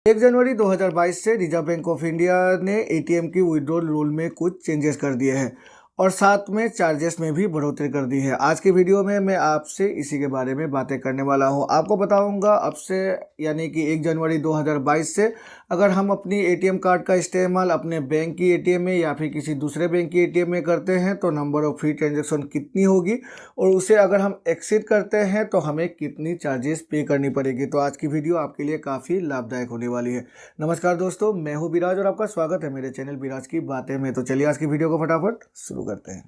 1 जनवरी 2022 से reserve bank of India ने ATM की विड्रॉल रूल में कुछ चेंजेस कर दिए हैं और साथ में चार्जेस में भी बढ़ोतरी कर दी है। आज की वीडियो में मैं आपसे इसी के बारे में बातें करने वाला हूं। आपको बताऊंगा अब से यानी कि 1 जनवरी 2022 से अगर हम अपनी एटीएम कार्ड का इस्तेमाल अपने बैंक की एटीएम में या फिर किसी दूसरे बैंक की एटीएम में करते हैं तो नंबर ऑफ फ्री ट्रांजैक्शन कितनी होगी और उसे अगर हम एक्सीड करते हैं तो हमें कितनी चार्जेस पे करनी पड़ेगी। तो आज की वीडियो आपके लिए काफ़ी लाभदायक होने वाली है। नमस्कार दोस्तों, मैं हूं विराज और आपका स्वागत है मेरे चैनल विराज की बातें में। तो चलिए आज की वीडियो को फटाफट शुरू करते हैं।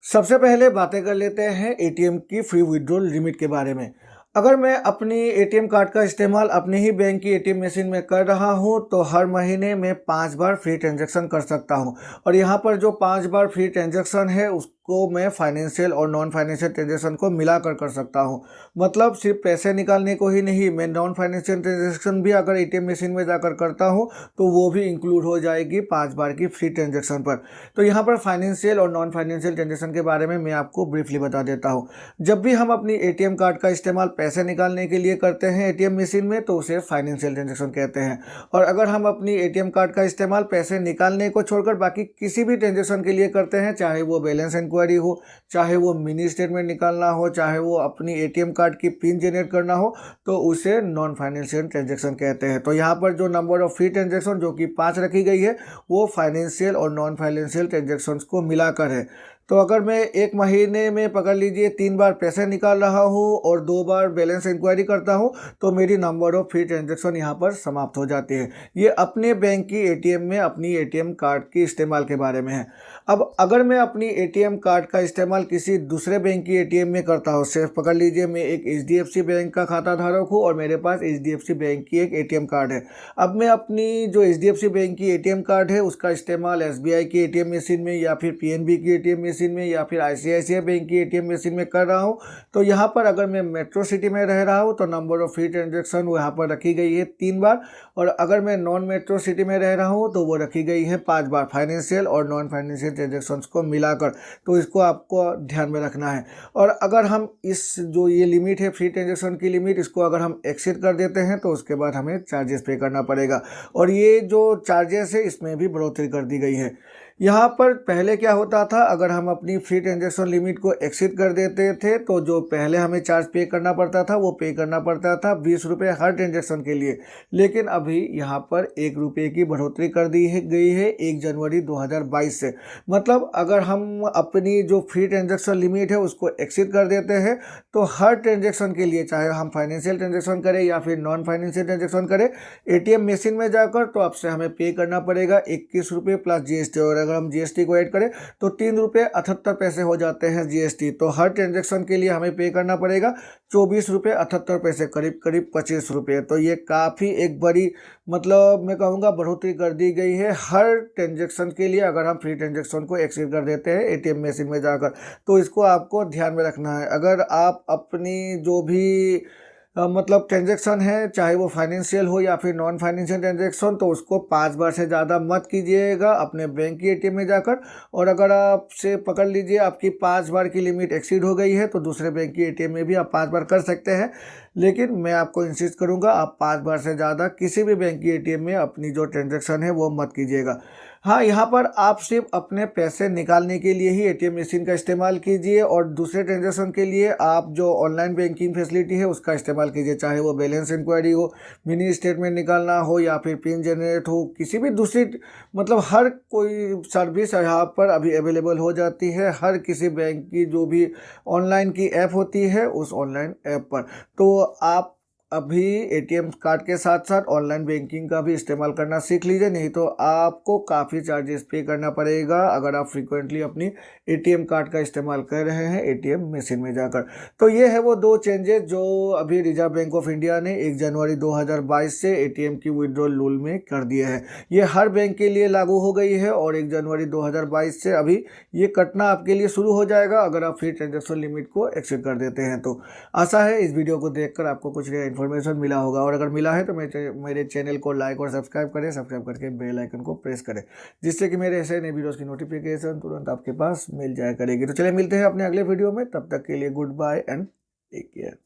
सबसे पहले बातें कर लेते हैं एटीएम की फ्री विड्रॉल लिमिट के बारे में। अगर मैं अपनी एटीएम कार्ड का इस्तेमाल अपने ही बैंक की एटीएम मशीन में कर रहा हूं तो हर महीने में 5 बार फ्री ट्रांजैक्शन कर सकता हूं और यहां पर जो 5 बार फ्री ट्रांजैक्शन है उसको मैं फाइनेंशियल और नॉन फाइनेंशियल ट्रांजैक्शन को मिलाकर कर सकता हूं। मतलब सिर्फ पैसे निकालने को ही नहीं, मैं नॉन फाइनेंशियल ट्रांजैक्शन भी अगर एटीएम मशीन में जाकर करता हूं तो वो भी इंक्लूड हो जाएगी 5 बार की फ्री ट्रांजैक्शन पर। तो यहाँ पर फाइनेंशियल और नॉन फाइनेंशियल ट्रांजैक्शन के बारे में मैं आपको ब्रीफली बता देता हूँ। जब भी हम अपनी एटीएम कार्ड का इस्तेमाल पैसे निकालने के लिए करते हैं एटीएम मशीन में तो उसे फाइनेंशियल ट्रांजैक्शन कहते हैं। और अगर हम अपनी एटीएम कार्ड का इस्तेमाल पैसे निकालने को छोड़कर बाकी किसी भी ट्रांजैक्शन के लिए करते हैं, चाहे वो बैलेंस इंक्वायरी हो, चाहे वो मिनी स्टेटमेंट निकालना हो, चाहे वो अपनी एटीएम कार्ड की पिन जनरेट करना हो, तो उसे नॉन फाइनेंशियल ट्रांजैक्शन कहते हैं। तो यहाँ पर जो नंबर ऑफ फ्री ट्रांजैक्शन जो कि 5 रखी गई है वो फाइनेंशियल और नॉन फाइनेंशियल ट्रांजैक्शंस को मिलाकर है। तो अगर मैं एक महीने में पकड़ लीजिए 3 बार पैसे निकाल रहा हूँ और 2 बार बैलेंस इंक्वायरी करता हूँ तो मेरी नंबर ऑफ फ्री ट्रांजैक्शन यहाँ पर समाप्त हो जाती है। ये अपने बैंक की एटीएम में अपनी एटीएम कार्ड के इस्तेमाल के बारे में है। अब अगर मैं अपनी एटीएम कार्ड का इस्तेमाल किसी दूसरे बैंक की एटीएम में करता हूँ, सिर्फ पकड़ लीजिए मैं एक एचडीएफसी बैंक का खाता धारक हूँ और मेरे पास एचडीएफसी बैंक की एक एटीएम कार्ड है। अब मैं अपनी जो एचडीएफसी बैंक की एटीएम कार्ड है उसका इस्तेमाल एसबीआई की एटीएम मशीन में या फिर पीएनबी की एटीएम मशीन में या फिर आईसीआईसीआई बैंक की एटीएम मशीन में कर रहा हूँ। तो यहाँ पर अगर मैं मेट्रो सिटी में रह रहा हूँ तो नंबर ऑफ फ्री ट्रांजैक्शन वो यहाँ पर रखी गई है 3 बार और अगर मैं नॉन मेट्रो सिटी में रह रहा हूँ तो वो रखी गई है 5 बार फाइनेंशियल और नॉन फाइनेंशियल ट्रांजैक्शंस को मिलाकर। तो इसको आपको ध्यान में रखना है। और अगर हम इस जो ये लिमिट है फ्री ट्रांजैक्शन की लिमिट, इसको अगर हम एक्सीड कर देते हैं तो उसके बाद हमें चार्जेस पे करना पड़ेगा और ये जो चार्जेस है इसमें भी बढ़ोतरी कर दी गई है। यहाँ पर पहले क्या होता था, अगर हम अपनी फ्री ट्रांजैक्शन लिमिट को एक्सीड कर देते थे तो जो पहले हमें चार्ज पे करना पड़ता था वो पे करना पड़ता था 20 रुपये हर ट्रांजैक्शन के लिए। लेकिन अभी यहाँ पर 1 रुपये की बढ़ोतरी कर दी गई है 1 जनवरी 2022 से। मतलब अगर हम अपनी जो फ्री ट्रांजैक्शन लिमिट है उसको एक्सीड कर देते हैं तो हर ट्रांजैक्शन के लिए, चाहे हम फाइनेंशियल ट्रांजैक्शन करें या फिर नॉन फाइनेंशियल ट्रांजैक्शन करें, एटीएम मशीन में जाकर तो आपसे हमें पे करना पड़ेगा 21 रुपये प्लस जीएसटी। और अगर हम जीएसटी को ऐड करें तो 3 रुपये 78 पैसे हो जाते हैं जीएसटी। तो हर ट्रांजैक्शन के लिए हमें पे करना पड़ेगा 24 रुपये 78 पैसे, करीब करीब 25 रुपये। तो ये काफ़ी एक बड़ी, मतलब मैं कहूँगा बढ़ोतरी कर दी गई है हर ट्रांजैक्शन के लिए अगर हम फ्री ट्रांजैक्शन को एक्सीड कर देते हैं एटीएम मशीन में जाकर। तो इसको आपको ध्यान में रखना है। अगर आप अपनी जो भी मतलब ट्रांजैक्शन है, चाहे वो फाइनेंशियल हो या फिर नॉन फाइनेंशियल ट्रांजैक्शन, तो उसको 5 बार से ज़्यादा मत कीजिएगा अपने बैंक की एटीएम में जाकर। और अगर आपसे पकड़ लीजिए आपकी 5 बार की लिमिट एक्सीड हो गई है तो दूसरे बैंक की एटीएम में भी आप 5 बार कर सकते हैं। लेकिन मैं आपको इंसिस्ट करूंगा आप 5 बार से ज़्यादा किसी भी बैंक की एटीएम में अपनी जो ट्रांजैक्शन है वो मत कीजिएगा। हाँ, यहाँ पर आप सिर्फ अपने पैसे निकालने के लिए ही एटीएम मशीन का इस्तेमाल कीजिए और दूसरे ट्रांजैक्शन के लिए आप जो ऑनलाइन बैंकिंग फैसिलिटी है उसका इस्तेमाल कीजिए, चाहे वो बैलेंस इंक्वायरी हो, मिनी स्टेटमेंट निकालना हो या फिर पिन जनरेट हो, किसी भी दूसरी, मतलब हर कोई सर्विस यहाँ पर अभी अवेलेबल हो जाती है हर किसी बैंक की जो भी ऑनलाइन की ऐप होती है उस ऑनलाइन ऐप पर। तो आप अभी एटीएम कार्ड के साथ साथ ऑनलाइन बैंकिंग का भी इस्तेमाल करना सीख लीजिए, नहीं तो आपको काफ़ी चार्जेस पे करना पड़ेगा अगर आप फ्रीक्वेंटली अपनी एटीएम कार्ड का इस्तेमाल कर रहे हैं एटीएम मशीन में जाकर। तो ये है वो 2 चेंजेस जो अभी रिजर्व बैंक ऑफ इंडिया ने 1 जनवरी 2022 से एटीएम की विड्रॉल रूल में कर दिए हैं। ये हर बैंक के लिए लागू हो गई है और 1 जनवरी 2022 से अभी ये कटना आपके लिए शुरू हो जाएगा अगर आप फ्री ट्रांजैक्शन लिमिट को एक्सीड कर देते हैं। तो आशा है इस वीडियो को देखकर आपको कुछ इन्फॉर्मेशन मिला होगा, और अगर मिला है तो मेरे चैनल को लाइक और सब्सक्राइब करें, सब्सक्राइब करके बेल आइकन को प्रेस करें, जिससे कि मेरे ऐसे नए वीडियोज़ की नोटिफिकेशन तुरंत आपके पास मिल जाया करेगी। तो चलिए मिलते हैं अपने अगले वीडियो में, तब तक के लिए goodbye and take care.